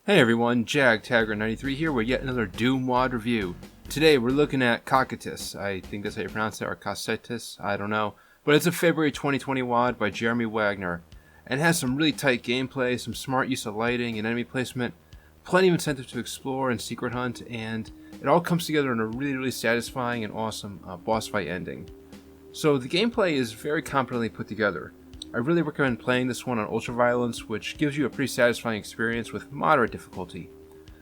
Hey everyone, Jag Taggart 93 here with yet another Doom WOD review. Today we're looking at Cocytus, I think that's how you pronounce it, or Cocytus, I don't know. But it's a February 2020 WOD by Wagner, and it has some really tight gameplay, some smart use of lighting and enemy placement, plenty of incentive to explore and secret hunt, and it all comes together in a really satisfying and awesome boss fight ending. So the gameplay is very competently put together. I really recommend playing this one on ultraviolence, which gives you a pretty satisfying experience with moderate difficulty.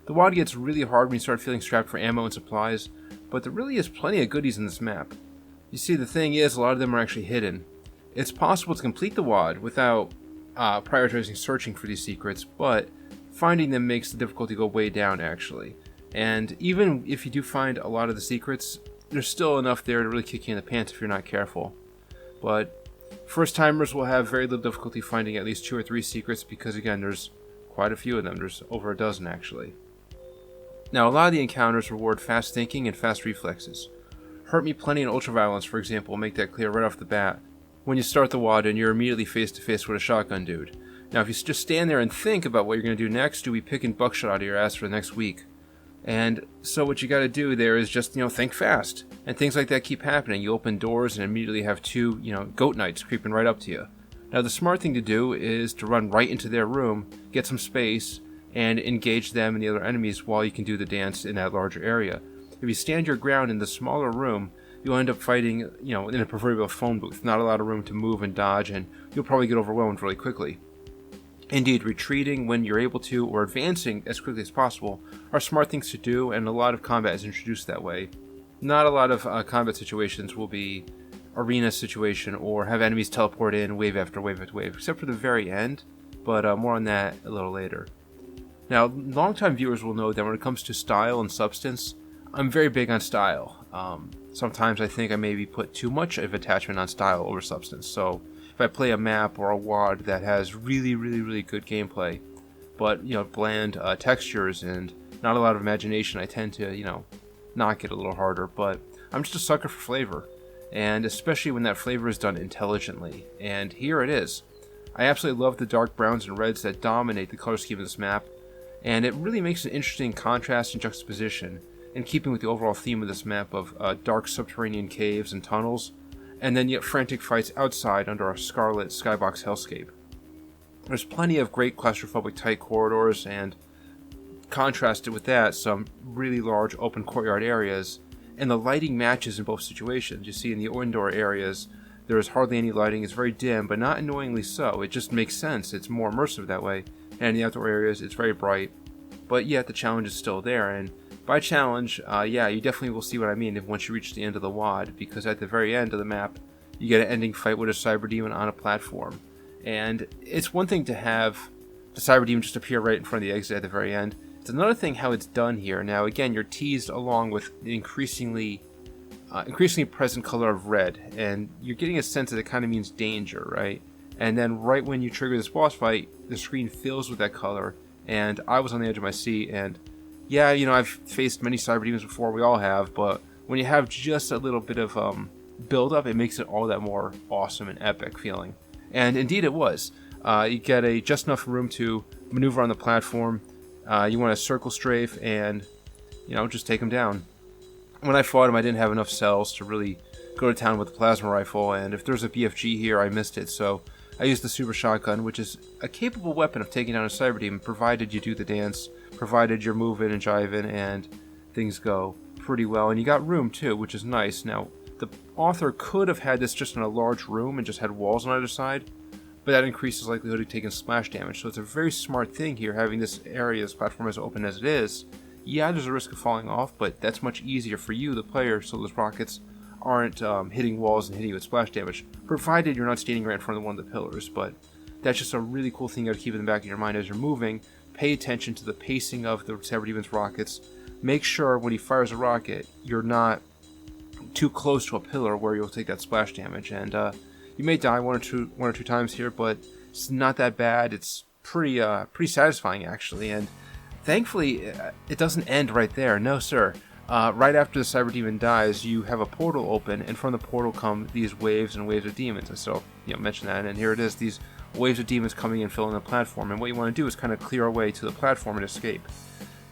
The WOD gets really hard when you start feeling strapped for ammo and supplies, but there really is plenty of goodies in this map. You see, the thing is, a lot of them are actually hidden. It's possible to complete the WOD without prioritizing searching for these secrets, but finding them makes the difficulty go way down actually. And even if you do find a lot of the secrets, there's still enough there to really kick you in the pants if you're not careful. But first timers will have very little difficulty finding at least 2 or 3 secrets because again there's quite a few of them, there's over a dozen actually. Now a lot of the encounters reward fast thinking and fast reflexes. Hurt Me Plenty and Ultraviolence for example will make that clear right off the bat when you start the WOD and you're immediately face to face with a shotgun dude. Now if you just stand there and think about what you're going to do next, you'll be picking buckshot out of your ass for the next week. And so what you got to do there is just, think fast. And things like that keep happening. You open doors and immediately have 2, goat knights creeping right up to you. Now the smart thing to do is to run right into their room, get some space, and engage them and the other enemies while you can do the dance in that larger area. If you stand your ground in the smaller room, you'll end up fighting, in a proverbial phone booth. Not a lot of room to move and dodge, and you'll probably get overwhelmed really quickly. Indeed, retreating when you're able to, or advancing as quickly as possible, are smart things to do, and a lot of combat is introduced that way. Not a lot of combat situations will be arena situation, or have enemies teleport in wave after wave after wave, except for the very end, but more on that a little later. Now, longtime viewers will know that when it comes to style and substance, I'm very big on style. Sometimes I think I maybe put too much of attachment on style over substance, so if I play a map or a WOD that has really good gameplay, but bland textures and not a lot of imagination, I tend to knock it a little harder. But I'm just a sucker for flavor, and especially when that flavor is done intelligently. And here it is. I absolutely love the dark browns and reds that dominate the color scheme of this map, and it really makes an interesting contrast and juxtaposition in keeping with the overall theme of this map of dark subterranean caves and tunnels, and then yet frantic fights outside under a scarlet skybox hellscape. There's plenty of great claustrophobic tight corridors, and contrasted with that, some really large open courtyard areas, and the lighting matches in both situations. You see in the indoor areas, there is hardly any lighting, it's very dim, but not annoyingly so. It just makes sense, it's more immersive that way. And in the outdoor areas, it's very bright, but yet the challenge is still there, and by challenge, you definitely will see what I mean once you reach the end of the WOD, because at the very end of the map, you get an ending fight with a cyber demon on a platform. And it's one thing to have the cyber demon just appear right in front of the exit at the very end. It's another thing how it's done here. Now again, you're teased along with the increasingly present color of red, and you're getting a sense that it kind of means danger, right? And then right when you trigger this boss fight, the screen fills with that color, and I was on the edge of my seat, and yeah, I've faced many cyber demons before, we all have, but when you have just a little bit of build-up, it makes it all that more awesome and epic feeling. And indeed it was. You get just enough room to maneuver on the platform. You want to circle strafe and, just take them down. When I fought him, I didn't have enough cells to really go to town with the plasma rifle, and if there's a BFG here, I missed it, so I used the super shotgun, which is a capable weapon of taking down a cyber demon, provided you do the dance, provided you're moving and jiving, and things go pretty well. And you got room too, which is nice. Now, the author could have had this just in a large room and just had walls on either side, but that increases likelihood of taking splash damage. So it's a very smart thing here, having this area, this platform as open as it is. Yeah, there's a risk of falling off, but that's much easier for you, the player, so those rockets aren't hitting walls and hitting you with splash damage, provided you're not standing right in front of one of the pillars. But that's just a really cool thing you gotta keep in the back of your mind as you're moving. Pay attention to the pacing of the cyber demon's rockets. Make sure when he fires a rocket, you're not too close to a pillar where you'll take that splash damage. And you may die one or two times here, but it's not that bad. It's pretty satisfying actually. And thankfully, it doesn't end right there. No, sir. Right after the cyber demon dies, you have a portal open, and from the portal come these waves and waves of demons. And so, mention that, and here it is, these waves of demons coming in, filling the platform, and what you want to do is kind of clear a way to the platform and escape.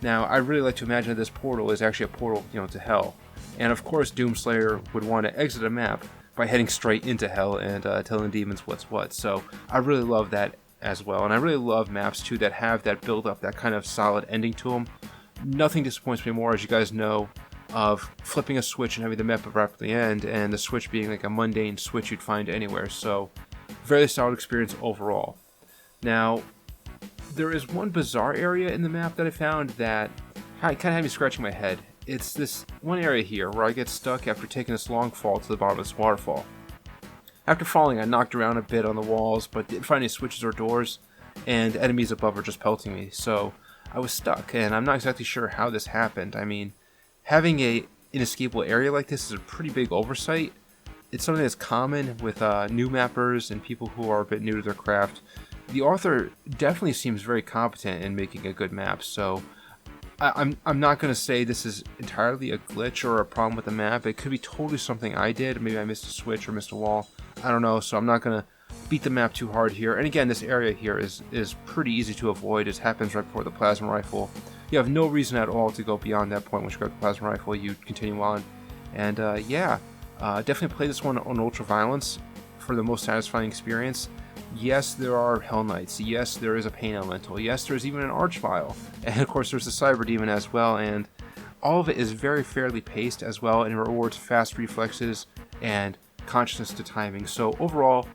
Now, I really like to imagine that this portal is actually a portal, to hell. And of course, Doomslayer would want to exit a map by heading straight into hell and telling demons what's what. So I really love that as well. And I really love maps, too, that have that build-up, that kind of solid ending to them. Nothing disappoints me more, as you guys know, of flipping a switch and having the map abruptly end, and the switch being like a mundane switch you'd find anywhere. So, very solid experience overall. Now, there is one bizarre area in the map that I found that kind of had me scratching my head. It's this one area here where I get stuck after taking this long fall to the bottom of this waterfall. After falling, I knocked around a bit on the walls, but didn't find any switches or doors, and enemies above were just pelting me, so I was stuck, and I'm not exactly sure how this happened. I mean, having an inescapable area like this is a pretty big oversight. It's something that's common with new mappers and people who are a bit new to their craft. The author definitely seems very competent in making a good map, so I'm not going to say this is entirely a glitch or a problem with the map. It could be totally something I did. Maybe I missed a switch or missed a wall. I don't know, so I'm not going to beat the map too hard here. And again, this area here is pretty easy to avoid. It happens right before the plasma rifle. You have no reason at all to go beyond that point. Once you grab the plasma rifle, you continue on. And definitely play this one on Ultra Violence for the most satisfying experience. Yes, there are Hell Knights. Yes, there is a Pain Elemental. Yes, there's even an Archvile. And of course, there's the Cyber Demon as well. And all of it is very fairly paced as well, and it rewards fast reflexes and consciousness to timing. So overall,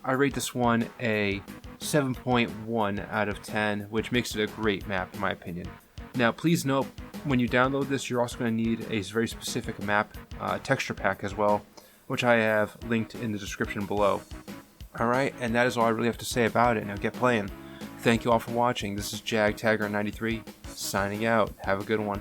I rate this one a 7.1 out of 10, which makes it a great map in my opinion. Now, please note, when you download this, you're also going to need a very specific map texture pack as well, which I have linked in the description below. Alright, and that is all I really have to say about it. Now get playing. Thank you all for watching. This is Jag Taggart 93, signing out. Have a good one.